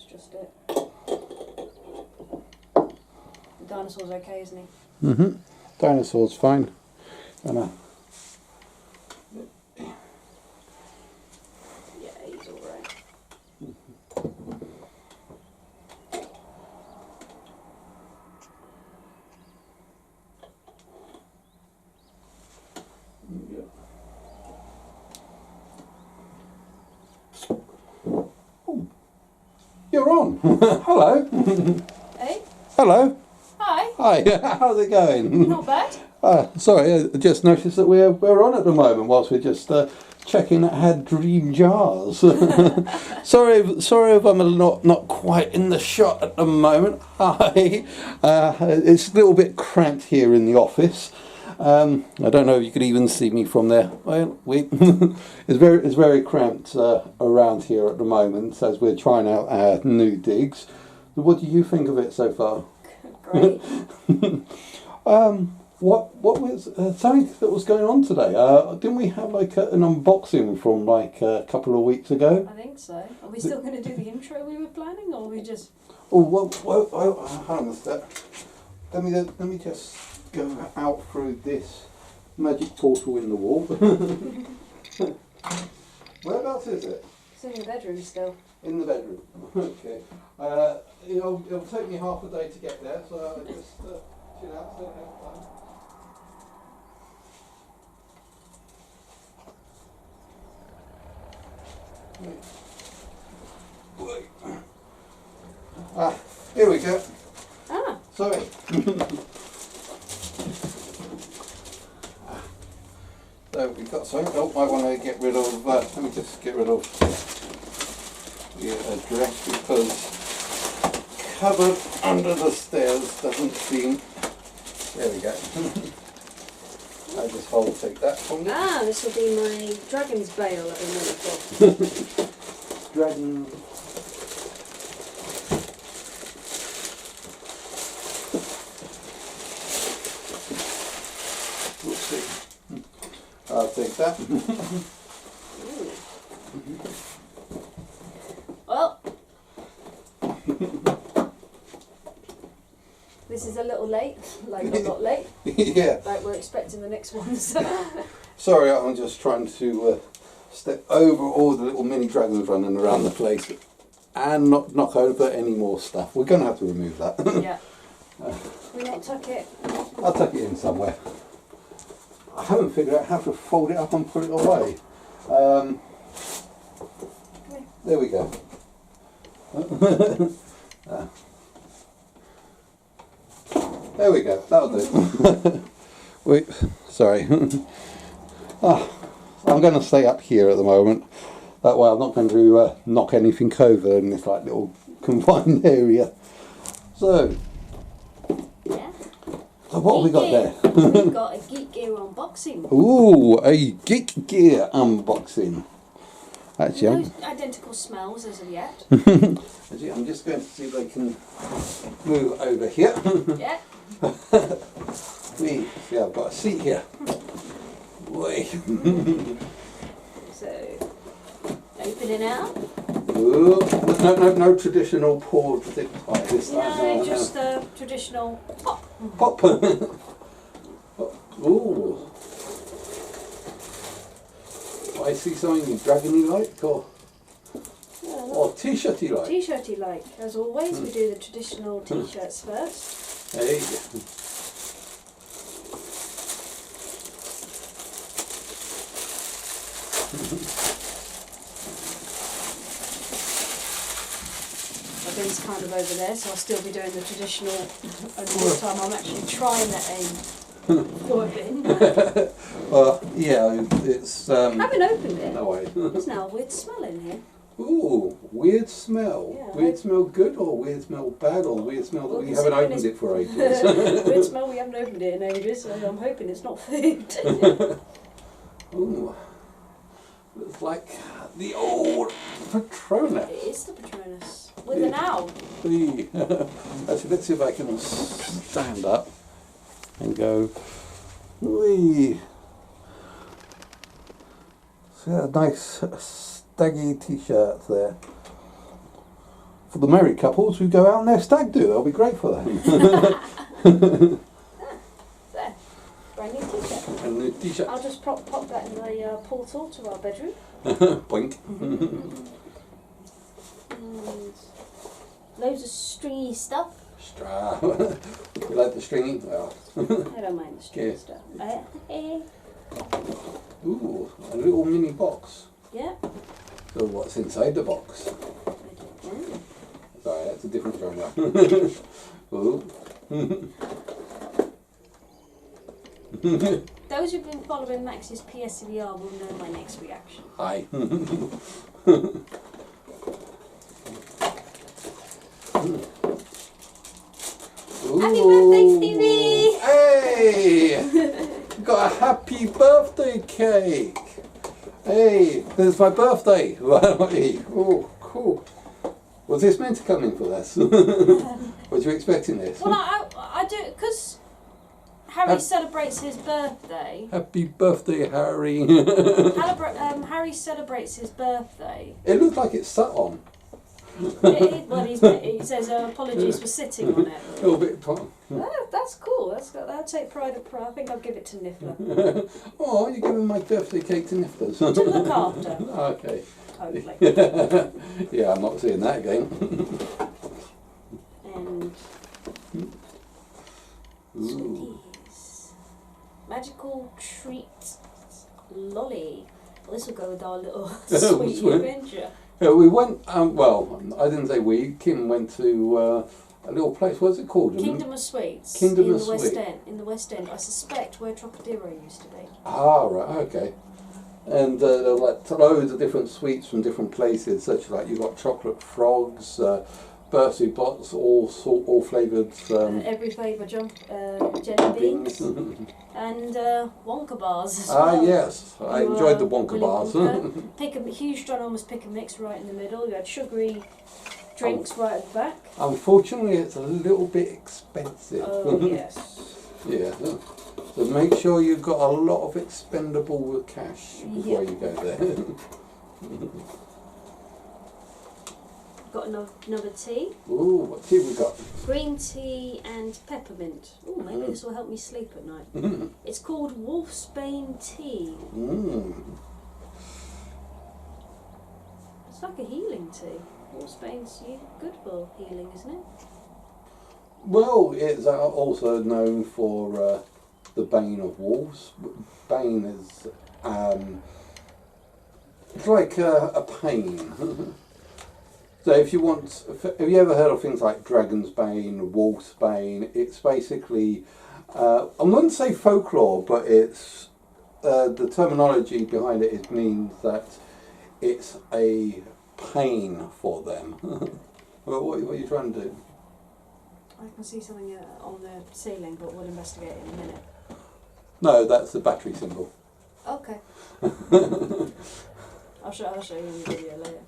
just it. The dinosaur's okay, isn't he? Mm-hmm. Dinosaur's fine. And yeah, he's alright. You're on. Hello. Hey? Hello. Hi. Hi. How's it going? Not bad. Sorry, I just noticed that we're on at the moment whilst we're just checking that had dream jars. sorry if I'm not quite in the shot at the moment. Hi. It's a little bit cramped here in the office. I don't know if you could even see me from there. Well, it's very cramped around here at the moment as we're trying out our new digs. What do you think of it so far? Great. What was something that was going on today? Didn't we have like an unboxing from like a couple of weeks ago? I think so. Are we still going to do the intro we were planning, or are we just... Oh, well, hang on a sec. Let me just go out through this magic portal in the wall. Whereabouts is it? It's in your bedroom still. In the bedroom. Okay. It'll take me half a day to get there, so I just chill out. So have fun. Here we go. Ah. Sorry. So we've got something. Oh, I want to get rid of. Let me just get rid of the address because cupboard under the stairs doesn't seem. There we go. I just take that from you. Ah, this will be my dragon's bale I've been waiting for. Dragon. We'll see. I'll take that. Well, this is a little late, like a lot late. Yeah. Like we're expecting the next one. Sorry, I'm just trying to step over all the little mini dragons running around the place and not knock over any more stuff. We're going to have to remove that. Yeah. We not tuck it. I'll tuck it in somewhere. I haven't figured out how to fold it up and put it away. There we go. There we go. That'll do. Wait, sorry. I'm going to stay up here at the moment. That way I'm not going to knock anything over in this like little confined area. So, Yeah. so what have we got there? We've got a Geek Gear unboxing. Ooh, a Geek Gear unboxing. Actually, No identical smells as of yet. actually, I'm just going to see if I can move over here. Yeah. See, I've got a seat here. Boy. So, open it out. Ooh, no traditional poured thing like this. No, just a traditional pop. Pop. Ooh. I see something dragony like or t-shirty like. T-shirty like. As always, we do the traditional t-shirts first. There you go. My bin's kind of over there, so I'll still be doing the traditional. Only this time I'm actually trying to aim for a bin. Well, yeah, it's. I haven't opened it. No way. There's now a weird smell in here. Ooh, weird smell. Yeah, weird smell good or weird smell bad or weird smell that we haven't opened it for ages? Weird smell, we haven't opened it in ages, so I'm hoping it's not food. Ooh, looks like the old Patronus. It is the Patronus. With an owl. Actually, let's see if I can stand up and go. Wee. So, yeah, nice staggy t-shirt there. for the married couples who go out on their stag do. That'll be great for them. There, brand new t-shirt. And the t-shirt. I'll just pop that in the portal to our bedroom. Boink. And loads of stringy stuff. You like the stringy? Well. I don't mind the stringy Yeah. stuff. Ooh, a little mini box. Yeah. So what's inside the box? I don't know. Sorry, that's a different genre. Ooh. Those who've been following Max's PSVR will know my next reaction. Hi. Happy birthday, Stevie! Hey! Got a happy birthday cake! Hey, it's my birthday! Oh, cool. Was this meant to come in for this? Was you expecting this? Well, I do, because Harry celebrates his birthday. Happy birthday, Harry! Harry celebrates his birthday. It looks like it's sat on. Well, he says apologies for sitting on it. A little bit fun. That's cool. I'll take pride of pride. I think I'll give it to Niffler. Oh, you're giving my birthday cake to Nifflers. To look after. Okay. Totally. Yeah, I'm not seeing that again. And Ooh. sweeties. Magical treat lolly. Well, this will go with our little sweet adventure. Yeah, we went, well, I didn't say we, Kim went to a little place, what's it called? Kingdom of Sweets. Kingdom in of the West Sweets. End. In the West End. I suspect where Trocadero used to be. Ah, right, okay. And there were like loads of different sweets from different places, such as like you got chocolate frogs, birthday bots, all flavoured. Every flavour jelly beans. And Wonka bars as well. Ah, yes, I enjoyed the Wonka bars. Pick a huge, trying to almost pick a mix right in the middle. You had sugary drinks right at the back. Unfortunately, it's a little bit expensive. Oh yes. Yeah. So make sure you've got a lot of expendable cash before you go there. Got another tea. Ooh, what tea we got? Green tea and peppermint. Ooh, maybe this will help me sleep at night. It's called Wolfsbane tea. It's like a healing tea. Wolfsbane's good for healing, isn't it? Well, it's also known for the bane of wolves. Bane is it's like a pain. So if you want, have you ever heard of things like Dragon's Bane, Wolf's Bane? It's basically, I wouldn't say folklore, but it's, the terminology behind it means that it's a pain for them. Well, what are you trying to do? I can see something on the ceiling, but we'll investigate it in a minute. No, that's the battery symbol. Okay. I'll show you in the video later.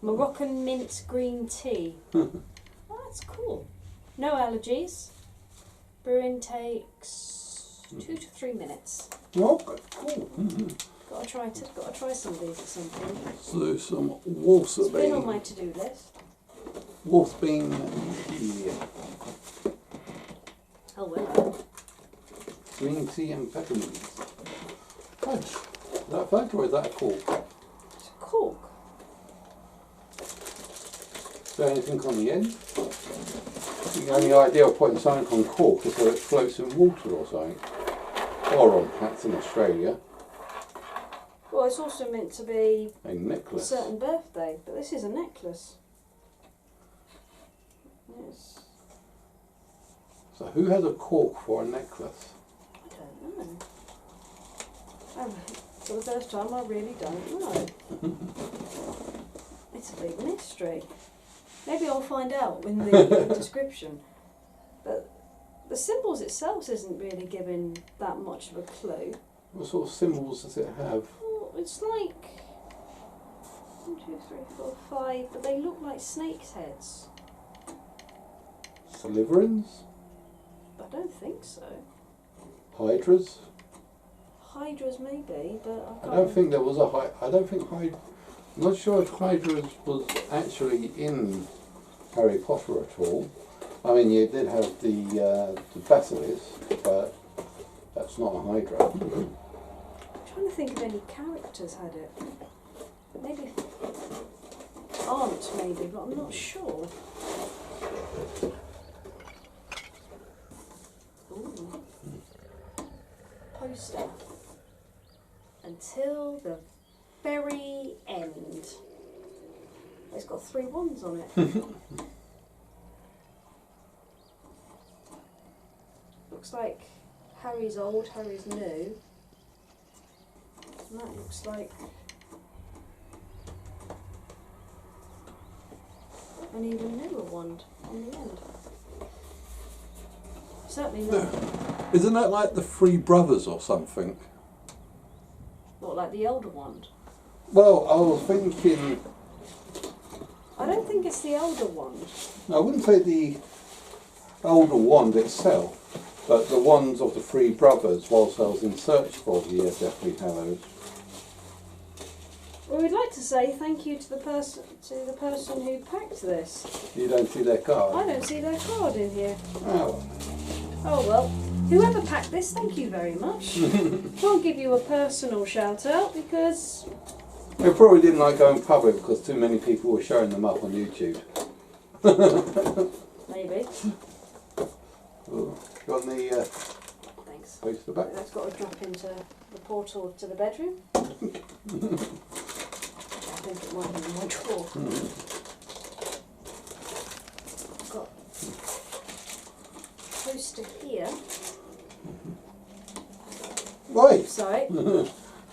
Moroccan mint green tea. Oh, that's cool. No allergies. Brewing takes 2 to 3 minutes. Oh, cool. Gotta try some of these at some point. So some It's been on Wolfsbane. my to-do list. Wolfsbane tea. Oh well. Green tea and peppermint. Fudge. Is that fudge or is that a cork? It's a cork. Is there anything on the end? The only idea of putting something on cork is so it floats in water or something. Or on hats in Australia. Well, it's also meant to be A a necklace. certain birthday, but this is a necklace. Yes. So who has a cork for a necklace? I don't know. For the first time, I really don't know. It's a big mystery. Maybe I'll find out in the description. But the symbols itself isn't really giving that much of a clue. What sort of symbols does it have? Well, it's like 1, 2, 3, 4, 5, but they look like snakes' heads. Slytherins? I don't think so. Hydras? Hydras maybe, but I I can't. don't think there was a I'm not sure if Hydras was actually in Harry Potter at all. I mean, you did have the basilisk, but that's not a Hydra. I'm trying to think if any characters had it. Maybe Aunt, maybe, but I'm not sure. Ooh. Poster. Until the very end. It's got 3 ones on it. Looks like Harry's old, Harry's new. And that looks like an even newer wand on the end. Certainly not. Isn't that like the Three Brothers or something? What, like the elder wand? Well, I was thinking, I don't think it's the elder wand. I wouldn't say the older wand itself, but the wands of the Three Brothers, whilst I was in search for the Deathly Hallows. Well, we'd like to say thank you to the person who packed this. You don't see their card? I don't see their card in here. Oh. Oh well, whoever packed this, thank you very much. Can't give you a personal shout out because They probably didn't like going public because too many people were showing them up on YouTube. maybe. Oh, got the Thanks. poster back? That's got to drop into the portal to the bedroom. I think it might be in my drawer. I've got a poster here. Right. Sorry.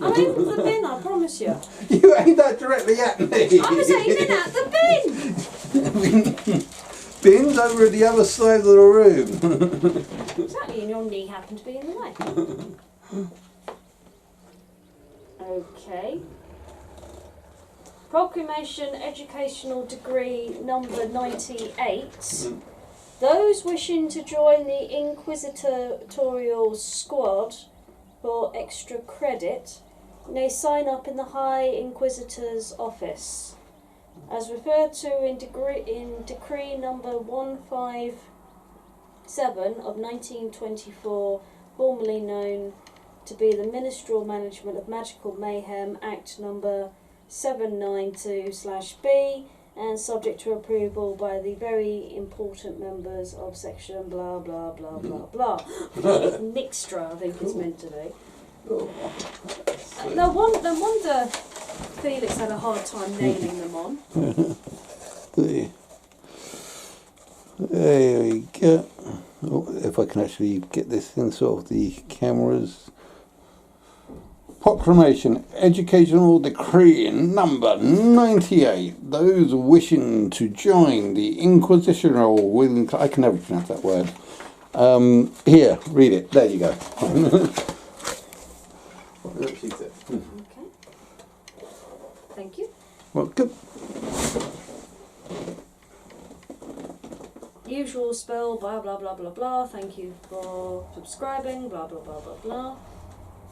I'm aiming for the bin, I promise you. You aimed that directly at me. I was aiming at the bin! Bin's over at the other side of the room. Exactly, and your knee happened to be in the way. Okay. Proclamation Educational Degree number 98. Those wishing to join the Inquisitorial Squad for extra credit may sign up in the High Inquisitor's office. As referred to in Decree number 157 of 1924, formerly known to be the Ministerial Management of Magical Mayhem Act number 792/B, and subject to approval by the very important members of section blah blah blah blah blah. Nixtra, I think it's meant to be. No wonder Felix had a hard time nailing them on. There we go. Oh, if I can actually get this in sort of the cameras. Proclamation Educational Decree number 98. Those wishing to join the Inquisitorial will... I can never pronounce that word. Here, read it. There you go. Okay. Thank you. Welcome. Usual spell, blah blah blah blah blah. Thank you for subscribing, blah blah blah blah blah.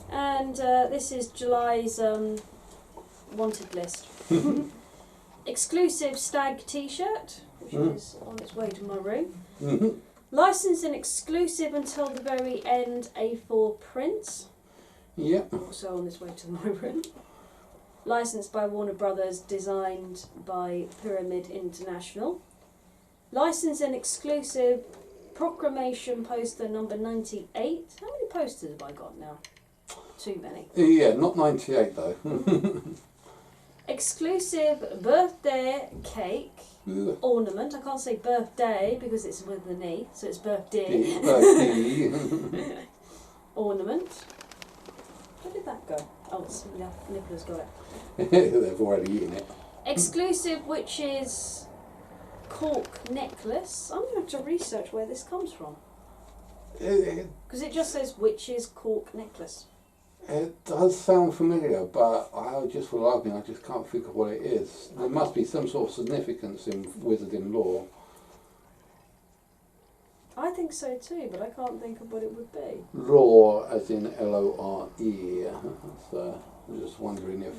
And this is July's wanted list. Exclusive stag t-shirt, which is on its way to my room. Licensed and exclusive until the very end A4 prints. Yep. Also on its way to my room. Licensed by Warner Brothers, designed by Pyramid International. Licensed and exclusive Proclamation poster number 98. How many posters have I got now? Too many. Yeah, not 98 though. Exclusive birthday cake ornament. I can't say birthday because it's with the knee, so it's birthday. Ornament. Where did that go? Oh, it's, yeah, Nicola's got it. They've already eaten it. Exclusive, which is cork necklace. I'm going to have to research where this comes from. Because it just says witch's cork necklace. It does sound familiar, but I just for life I just can't think of what it is. There must be some sort of significance in wizarding lore. I think so too, but I can't think of what it would be. Lore as in Lore. So I'm just wondering if...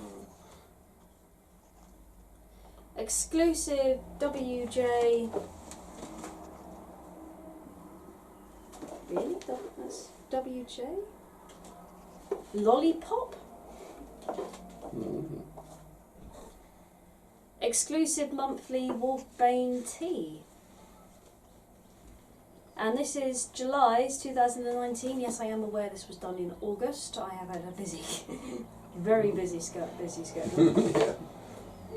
Exclusive WJ. Really? That's WJ? Lollipop? Exclusive monthly Wolfbane tea. And this is July's 2019. Yes, I am aware this was done in August. I have had a busy, very busy schedule. Yeah.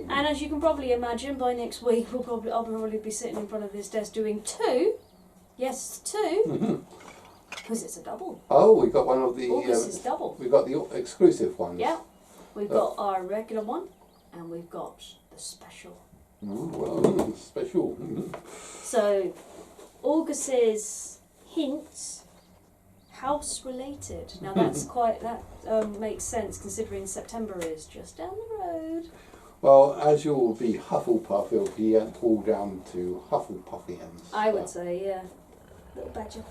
And as you can probably imagine, by next week I'll probably be sitting in front of this desk doing two. Yes, two. Because it's a double. Oh, we got one of the. August is double. We got the exclusive ones. Yeah. We've got our regular one, and we've got the special. Well, special. So, August's hints, house related. Now that's that makes sense considering September is just down the road. Well, as you'll be Hufflepuff, it'll be all down to Hufflepuffians. I would say, yeah. Little badger.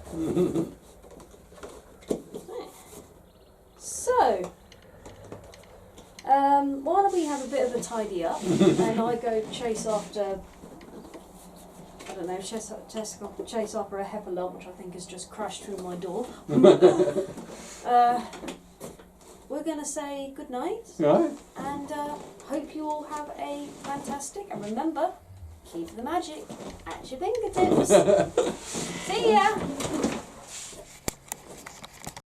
So, while we have a bit of a tidy up, and I go chase after, I don't know, chase after a hepalump, which I think has just crashed through my door. We're going to say good night, Right. and hope you all have a fantastic, and remember, keep the magic at your fingertips. See ya!